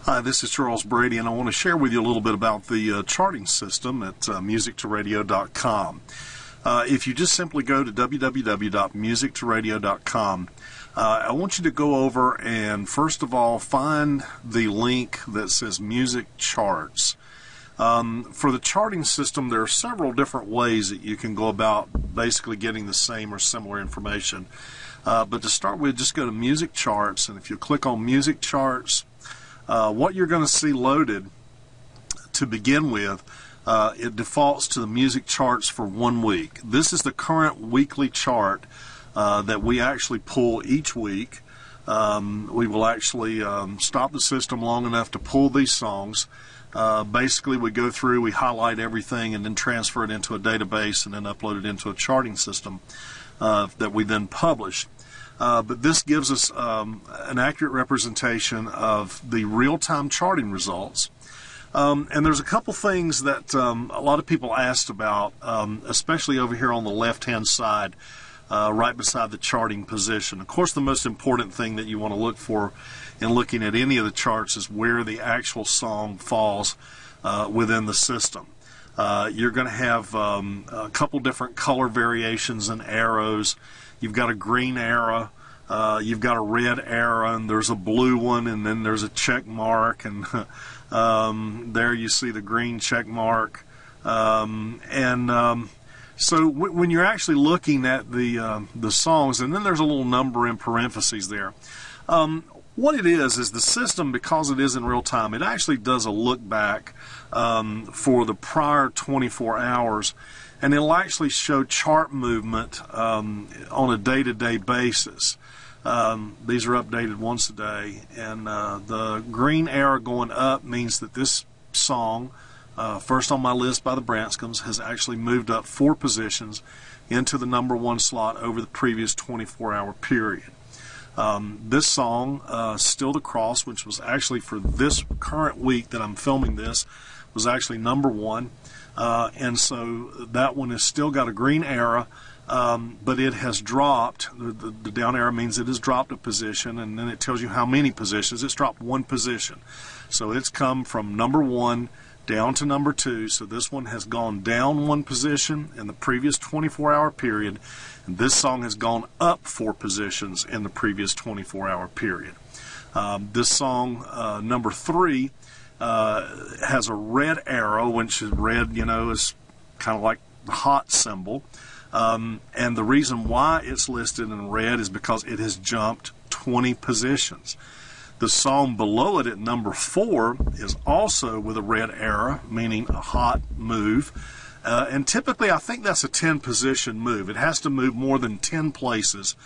Hi, this is Charles Brady, and I want to share with you a little bit about the charting system at MusicToRadio.com. If you just simply go to www.MusicToRadio.com, I want you to go over and first of all find the link that says Music Charts. For the charting system, there are several different ways that you can go about basically getting the same or similar information. But to start with, just go to Music Charts, and if you click on Music Charts, what you're going to see loaded to begin with, it defaults to the music charts for 1 week. This is the current weekly chart that we actually pull each week. We will actually stop the system long enough to pull these songs. Basically, we go through, we highlight everything, and then transfer it into a database and then upload it into a charting system that we then publish. But this gives us an accurate representation of the real-time charting results. And there's a couple things that a lot of people asked about, especially over here on the left-hand side, right beside the charting position. Of course, the most important thing that you want to look for in looking at any of the charts is where the actual song falls within the system. You're going to have a couple different color variations and arrows. You've got a green arrow, you've got a red arrow, and there's a blue one, and then there's a check mark, and there you see the green check mark. So when you're actually looking at the songs, and then there's a little number in parentheses there. What it is the system, because it is in real time, it actually does a look back for the prior 24 hours, and it'll actually show chart movement on a day-to-day basis. These are updated once a day, and the green arrow going up means that this song, first on my list by the Branscoms, has actually moved up 4 positions into the number 1 slot over the previous 24-hour period. This song, Still the Cross, which was actually for this current week that I'm filming this, was actually number 1. And so that one has still got a green arrow, but it has dropped. The down arrow means it has dropped a position, and then it tells you how many positions. It's dropped 1 position. So it's come from number 1 down to number 2. So this one has gone down 1 position in the previous 24-hour period, and this song has gone up 4 positions in the previous 24-hour period. This song, number 3, has a red arrow, which is red, is kind of like the hot symbol. And the reason why it's listed in red is because it has jumped 20 positions. The song below it at number 4 is also with a red arrow, meaning a hot move. And typically, I think that's a 10-position move. It has to move more than 10 places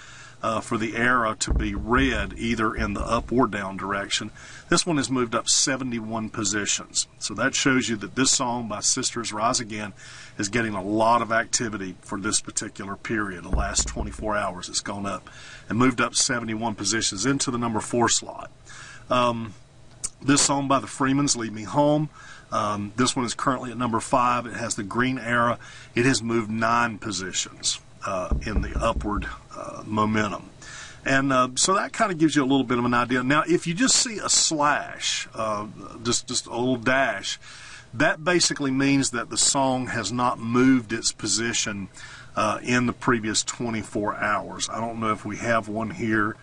for the arrow to be red, either in the up or down direction. This one has moved up 71 positions. So that shows you that this song by Sisters Rise Again is getting a lot of activity for this particular period. The last 24 hours it's gone up and moved up 71 positions into the number 4 slot. This song by the Freemans, Lead Me Home, this one is currently at number 5. It has the green arrow. It has moved 9 positions in the upward momentum. And so that kind of gives you a little bit of an idea. Now, if you just see a slash, just a little dash, that basically means that the song has not moved its position in the previous 24 hours. I don't know if we have one here.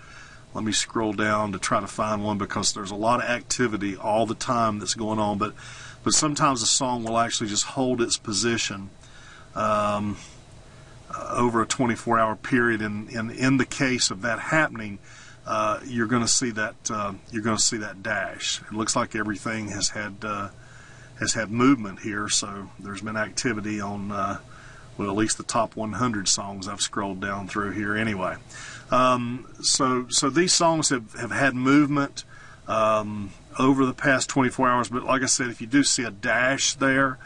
Let me scroll down to try to find one, because there's a lot of activity all the time that's going on. But sometimes the song will actually just hold its position over a 24-hour period. And in the case of that happening, you're going to see that dash. It looks like everything has had movement here. So there's been activity on at least the top 100 songs I've scrolled down through here. Anyway, so these songs have had movement over the past 24 hours. But like I said, if you do see a dash there,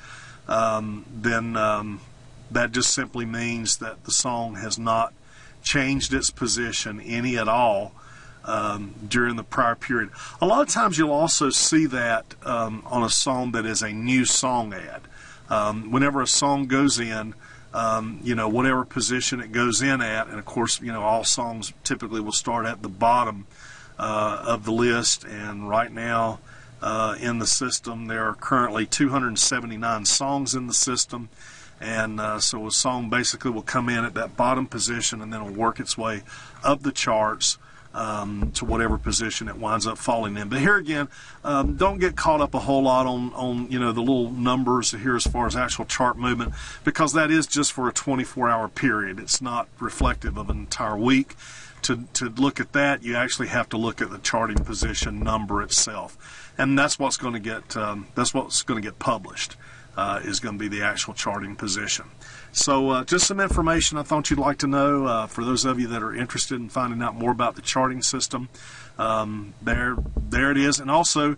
then that just simply means that the song has not changed its position any at all during the prior period. A lot of times you'll also see that on a song that is a new song ad. Whenever a song goes in, whatever position it goes in at, and of course, all songs typically will start at the bottom of the list, and right now in the system. There are currently 279 songs in the system, and so a song basically will come in at that bottom position and then it'll work its way up the charts to whatever position it winds up falling in. But here again, don't get caught up a whole lot on the little numbers here as far as actual chart movement, because that is just for a 24-hour period. It's not reflective of an entire week. To look at that, you actually have to look at the charting position number itself, and that's what's going to get published. Is going to be the actual charting position. So just some information I thought you'd like to know for those of you that are interested in finding out more about the charting system. There it is. And also,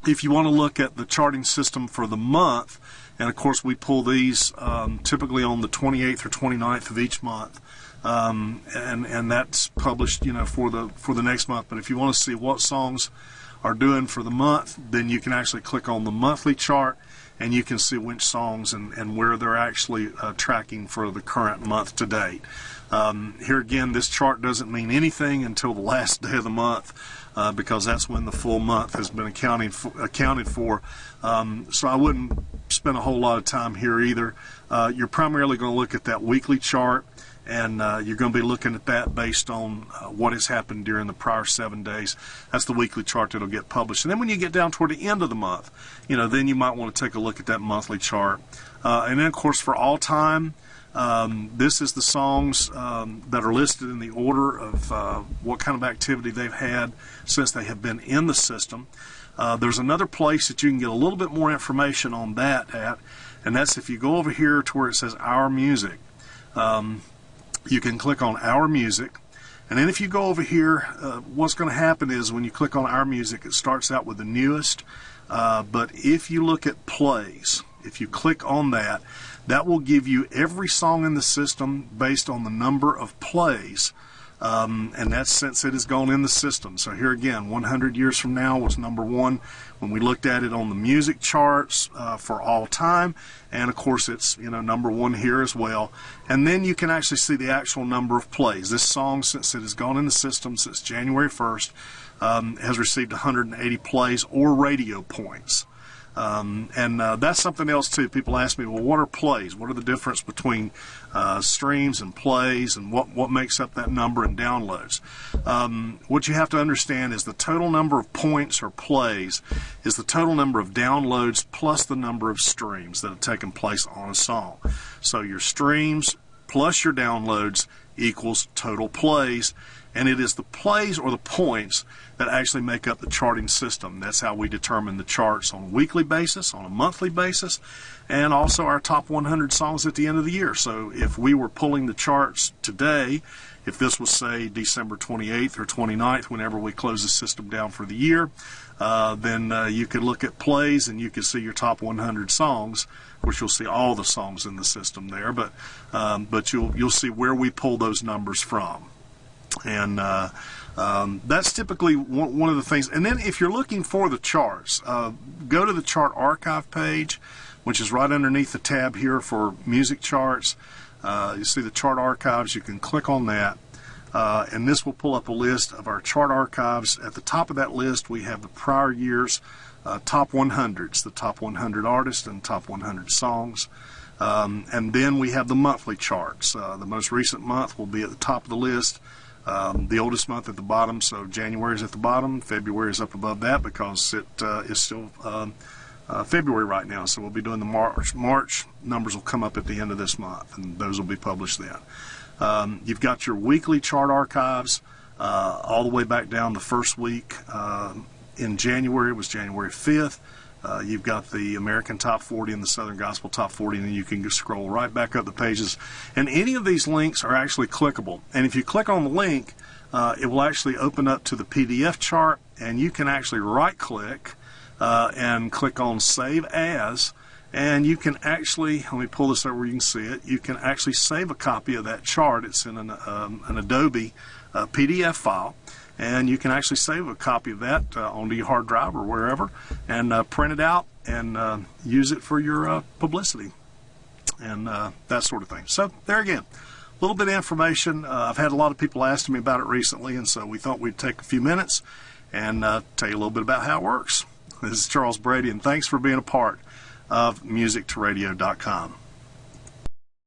if you want to look at the charting system for the month, and of course we pull these typically on the 28th or 29th of each month, and that's published for the next month. But if you want to see what songs are doing for the month, then you can actually click on the monthly chart and you can see which songs and where they're actually tracking for the current month to date. Here again, this chart doesn't mean anything until the last day of the month, because that's when the full month has been accounted for. So I wouldn't spend a whole lot of time here either. You're primarily going to look at that weekly chart, and you're going to be looking at that based on what has happened during the prior 7 days. That's the weekly chart that'll get published. And then when you get down toward the end of the month, then you might want to take a look at that monthly chart. And then, of course, for all time, this is the songs that are listed in the order of what kind of activity they've had since they have been in the system. There's another place that you can get a little bit more information on that at, and that's if you go over here to where it says Our Music. You can click on Our Music, and then if you go over here, what's going to happen is when you click on Our Music, it starts out with the newest, but if you look at plays, if you click on that, that will give you every song in the system based on the number of plays, and that's since it has gone in the system. So here again, 100 years from now was number one when we looked at it on the music charts for all time, and of course it's number one here as well. And then you can actually see the actual number of plays. This song, since it has gone in the system since January 1st, has received 180 plays or radio points. And that's something else too. People ask me, well, what are plays? What are the difference between streams and plays, and what makes up that number and downloads? What you have to understand is the total number of points or plays is the total number of downloads plus the number of streams that have taken place on a song. So your streams plus your downloads equals total plays, and it is the plays or the points that actually make up the charting system. That's how we determine the charts on a weekly basis, on a monthly basis, and also our top 100 songs at the end of the year. So if we were pulling the charts today, if this was, say, December 28th or 29th, whenever we close the system down for the year, then you could look at plays and you could see your top 100 songs, which you'll see all the songs in the system there, but you'll see where we pull those numbers from. And that's typically one of the things. And then if you're looking for the charts, go to the chart archive page, which is right underneath the tab here for music charts. You see the chart archives. You can click on that, and this will pull up a list of our chart archives. At the top of that list, we have the prior year's top 100s, the top 100 artists and top 100 songs. And then we have the monthly charts. The most recent month will be at the top of the list. The oldest month at the bottom, so January is at the bottom, February is up above that because it is still February right now, so we'll be doing the March numbers will come up at the end of this month, and those will be published then. You've got your weekly chart archives all the way back down the first week. In January, it was January 5th. You've got the American Top 40 and the Southern Gospel Top 40, and then you can just scroll right back up the pages. And any of these links are actually clickable. And if you click on the link, it will actually open up to the PDF chart, and you can actually right-click and click on Save As, and you can actually, let me pull this over where you can see it, you can actually save a copy of that chart. It's in an Adobe PDF file. And you can actually save a copy of that onto your hard drive or wherever, and print it out and use it for your publicity and that sort of thing. So there again, a little bit of information. I've had a lot of people asking me about it recently, and so we thought we'd take a few minutes and tell you a little bit about how it works. This is Charles Brady, and thanks for being a part of MusicToRadio.com.